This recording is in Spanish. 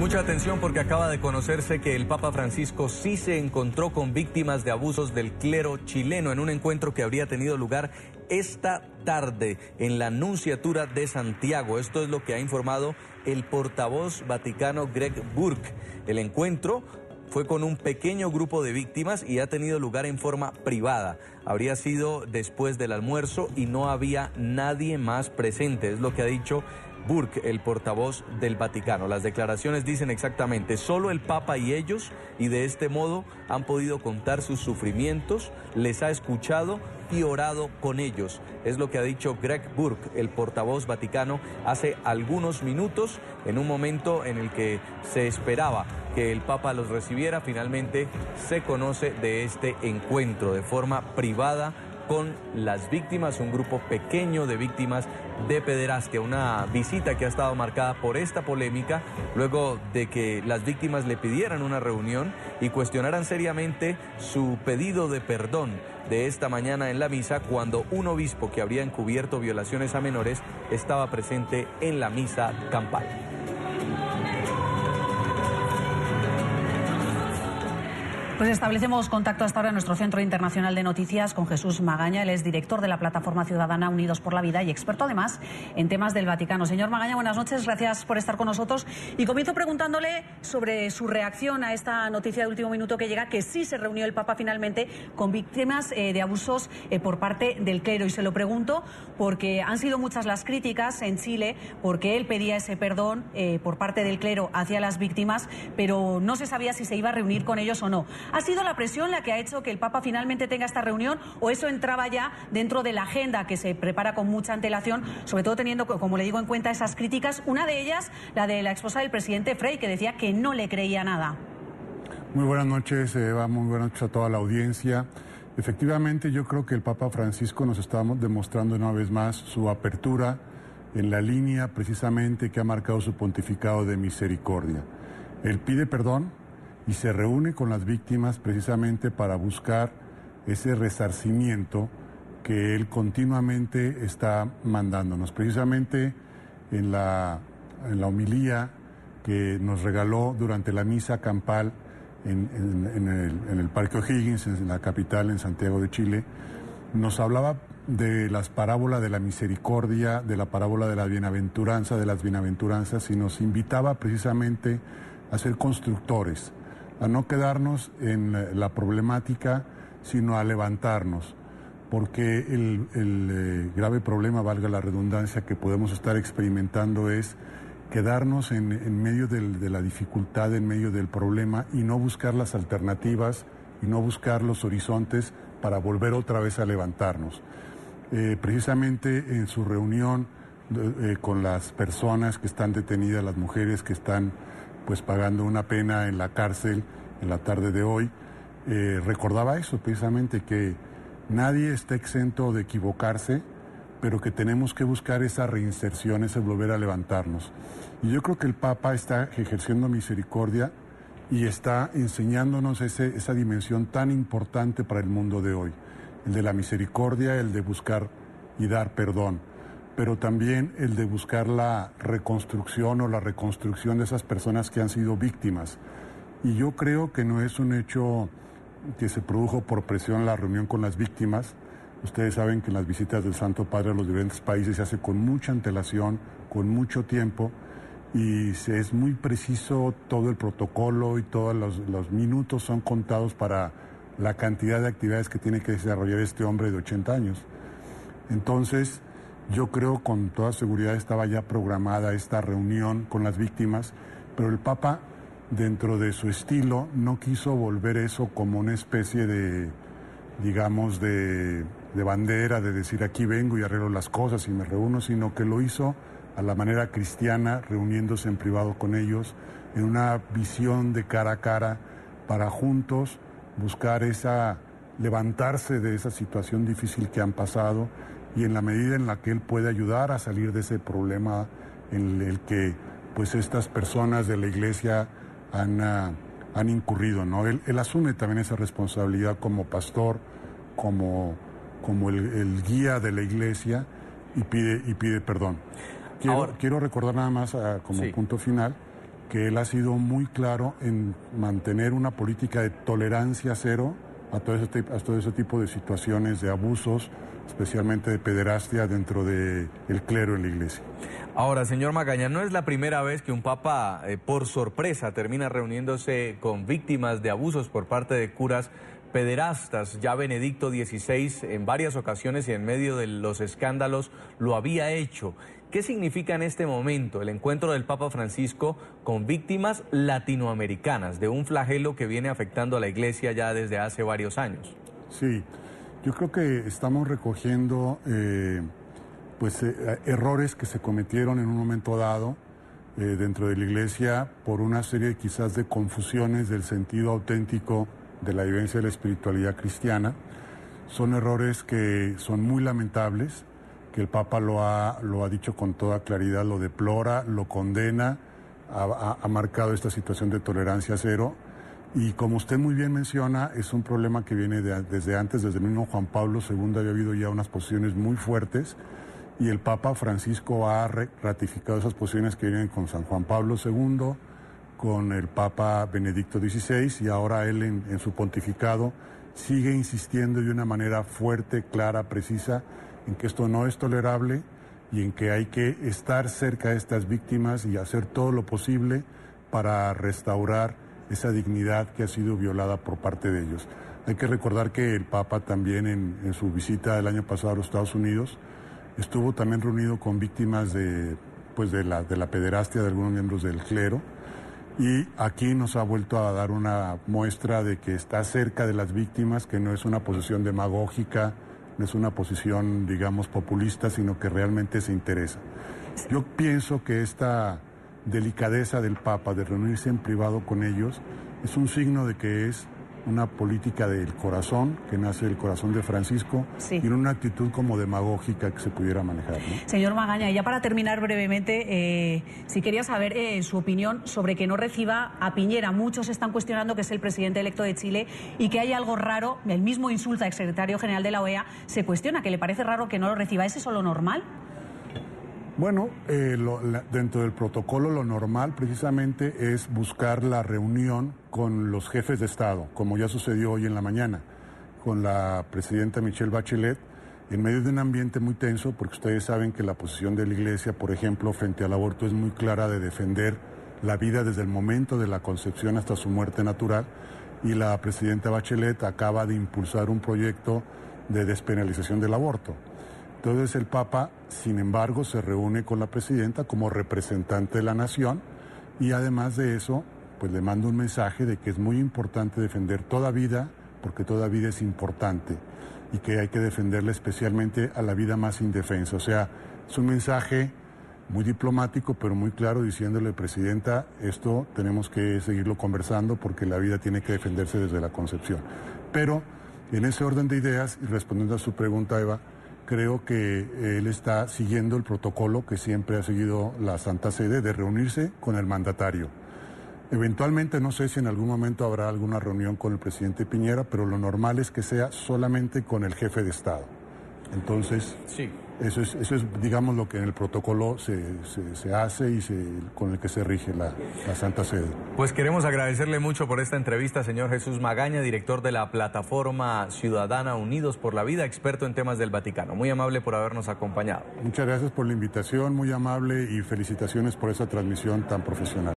Mucha atención porque acaba de conocerse que el Papa Francisco sí se encontró con víctimas de abusos del clero chileno en un encuentro que habría tenido lugar esta tarde en la Nunciatura de Santiago. Esto es lo que ha informado el portavoz vaticano Greg Burke. El encuentro fue con un pequeño grupo de víctimas y ha tenido lugar en forma privada. Habría sido después del almuerzo y no había nadie más presente, es lo que ha dicho Burke, el portavoz del Vaticano. Las declaraciones dicen exactamente, solo el Papa y ellos, y de este modo han podido contar sus sufrimientos, les ha escuchado y orado con ellos. Es lo que ha dicho Greg Burke, el portavoz vaticano, hace algunos minutos, en un momento en el que se esperaba que el Papa los recibiera. Finalmente se conoce de este encuentro de forma privada con las víctimas, un grupo pequeño de víctimas de pederastia, una visita que ha estado marcada por esta polémica, luego de que las víctimas le pidieran una reunión y cuestionaran seriamente su pedido de perdón de esta mañana en la misa, cuando un obispo que habría encubierto violaciones a menores estaba presente en la misa campal. Pues establecemos contacto hasta ahora en nuestro Centro Internacional de Noticias con Jesús Magaña. Él es director de la plataforma ciudadana Unidos por la Vida y experto además en temas del Vaticano. Señor Magaña, buenas noches, gracias por estar con nosotros. Y comienzo preguntándole sobre su reacción a esta noticia de último minuto que llega, que sí se reunió el Papa finalmente con víctimas de abusos por parte del clero. Y se lo pregunto porque han sido muchas las críticas en Chile porque él pedía ese perdón por parte del clero hacia las víctimas, pero no se sabía si se iba a reunir con ellos o no. ¿Ha sido la presión la que ha hecho que el Papa finalmente tenga esta reunión o eso entraba ya dentro de la agenda que se prepara con mucha antelación, sobre todo teniendo, como le digo, en cuenta esas críticas? Una de ellas, la de la esposa del presidente Frei, que decía que no le creía nada. Muy buenas noches, Eva, muy buenas noches a toda la audiencia. Efectivamente, yo creo que el Papa Francisco nos está demostrando una vez más su apertura en la línea precisamente que ha marcado su pontificado de misericordia. Él pide perdón y se reúne con las víctimas precisamente para buscar ese resarcimiento que él continuamente está mandándonos. Precisamente en la homilía que nos regaló durante la misa campal en el Parque O'Higgins, en la capital, en Santiago de Chile, nos hablaba de las parábolas de la misericordia, de la parábola de la bienaventuranza, de las bienaventuranzas, y nos invitaba precisamente a ser constructores, a no quedarnos en la problemática, sino a levantarnos, porque el grave problema, valga la redundancia, que podemos estar experimentando es quedarnos en medio de la dificultad, en medio del problema, y no buscar las alternativas, y no buscar los horizontes para volver otra vez a levantarnos. Precisamente en su reunión con las personas que están detenidas, las mujeres que están pues pagando una pena en la cárcel en la tarde de hoy, recordaba eso precisamente, que nadie está exento de equivocarse, pero que tenemos que buscar esa reinserción, ese volver a levantarnos. Y yo creo que el Papa está ejerciendo misericordia y está enseñándonos esa dimensión tan importante para el mundo de hoy, el de la misericordia, el de buscar y dar perdón, pero también el de buscar la reconstrucción o la reconstrucción de esas personas que han sido víctimas. Y yo creo que no es un hecho que se produjo por presión la reunión con las víctimas. Ustedes saben que en las visitas del Santo Padre a los diferentes países se hace con mucha antelación, con mucho tiempo, y es muy preciso todo el protocolo y todos los minutos son contados para la cantidad de actividades que tiene que desarrollar este hombre de 80 años. Entonces, yo creo con toda seguridad estaba ya programada esta reunión con las víctimas, pero el Papa, dentro de su estilo, no quiso volver eso como una especie de, digamos, de bandera, de decir aquí vengo y arreglo las cosas y me reúno, sino que lo hizo a la manera cristiana, reuniéndose en privado con ellos, en una visión de cara a cara, para juntos buscar levantarse de esa situación difícil que han pasado, y en la medida en la que él puede ayudar a salir de ese problema en el que pues estas personas de la Iglesia han incurrido, ¿no? Él asume también esa responsabilidad como pastor, como el guía de la Iglesia, y pide perdón. Quiero recordar nada más como punto final que él ha sido muy claro en mantener una política de tolerancia cero a todo ese tipo de situaciones de abusos, especialmente de pederastia dentro del clero en la iglesia. Ahora, señor Magaña, no es la primera vez que un papa, por sorpresa, termina reuniéndose con víctimas de abusos por parte de curas pederastas. Ya Benedicto XVI en varias ocasiones y en medio de los escándalos lo había hecho. ¿Qué significa en este momento el encuentro del Papa Francisco con víctimas latinoamericanas de un flagelo que viene afectando a la iglesia ya desde hace varios años? Sí, yo creo que estamos recogiendo errores que se cometieron en un momento dado dentro de la iglesia por una serie quizás de confusiones del sentido auténtico de la vivencia de la espiritualidad cristiana. Son errores que son muy lamentables, que el Papa lo ha dicho con toda claridad, lo deplora, lo condena, ha marcado esta situación de tolerancia cero. Y como usted muy bien menciona, es un problema que viene desde antes, desde el mismo Juan Pablo II había habido ya unas posiciones muy fuertes y el Papa Francisco ha ratificado esas posiciones que vienen con San Juan Pablo II, con el Papa Benedicto XVI y ahora él en su pontificado sigue insistiendo de una manera fuerte, clara, precisa en que esto no es tolerable y en que hay que estar cerca de estas víctimas y hacer todo lo posible para restaurar esa dignidad que ha sido violada por parte de ellos. Hay que recordar que el Papa también en su visita del año pasado a los Estados Unidos estuvo también reunido con víctimas de la pederastia de algunos miembros del clero y aquí nos ha vuelto a dar una muestra de que está cerca de las víctimas, que no es una posición demagógica, no es una posición, digamos, populista, sino que realmente se interesa. Yo pienso que esta delicadeza del Papa de reunirse en privado con ellos es un signo de que es una política del corazón, que nace del corazón de Francisco, sí, y en una actitud como demagógica que se pudiera manejar, ¿no? Señor Magaña, y ya para terminar brevemente, si quería saber su opinión sobre que no reciba a Piñera. Muchos están cuestionando que es el presidente electo de Chile y que hay algo raro, el mismo insulta al secretario general de la OEA, se cuestiona que le parece raro que no lo reciba. ¿Es eso lo normal? Bueno, dentro del protocolo lo normal precisamente es buscar la reunión con los jefes de Estado, como ya sucedió hoy en la mañana, con la presidenta Michelle Bachelet, en medio de un ambiente muy tenso, porque ustedes saben que la posición de la Iglesia, por ejemplo, frente al aborto es muy clara de defender la vida desde el momento de la concepción hasta su muerte natural, y la presidenta Bachelet acaba de impulsar un proyecto de despenalización del aborto. Entonces el Papa, sin embargo, se reúne con la presidenta como representante de la nación y además de eso, pues le manda un mensaje de que es muy importante defender toda vida, porque toda vida es importante y que hay que defenderla especialmente a la vida más indefensa. O sea, es un mensaje muy diplomático, pero muy claro, diciéndole, presidenta, esto tenemos que seguirlo conversando porque la vida tiene que defenderse desde la concepción. Pero en ese orden de ideas, y respondiendo a su pregunta, Eva, creo que él está siguiendo el protocolo que siempre ha seguido la Santa Sede de reunirse con el mandatario. Eventualmente, no sé si en algún momento habrá alguna reunión con el presidente Piñera, pero lo normal es que sea solamente con el jefe de Estado. Entonces, sí, eso es digamos, lo que en el protocolo se hace y con el que se rige la Santa Sede. Pues queremos agradecerle mucho por esta entrevista, señor Jesús Magaña, director de la Plataforma Ciudadana Unidos por la Vida, experto en temas del Vaticano. Muy amable por habernos acompañado. Muchas gracias por la invitación, muy amable, y felicitaciones por esa transmisión tan profesional.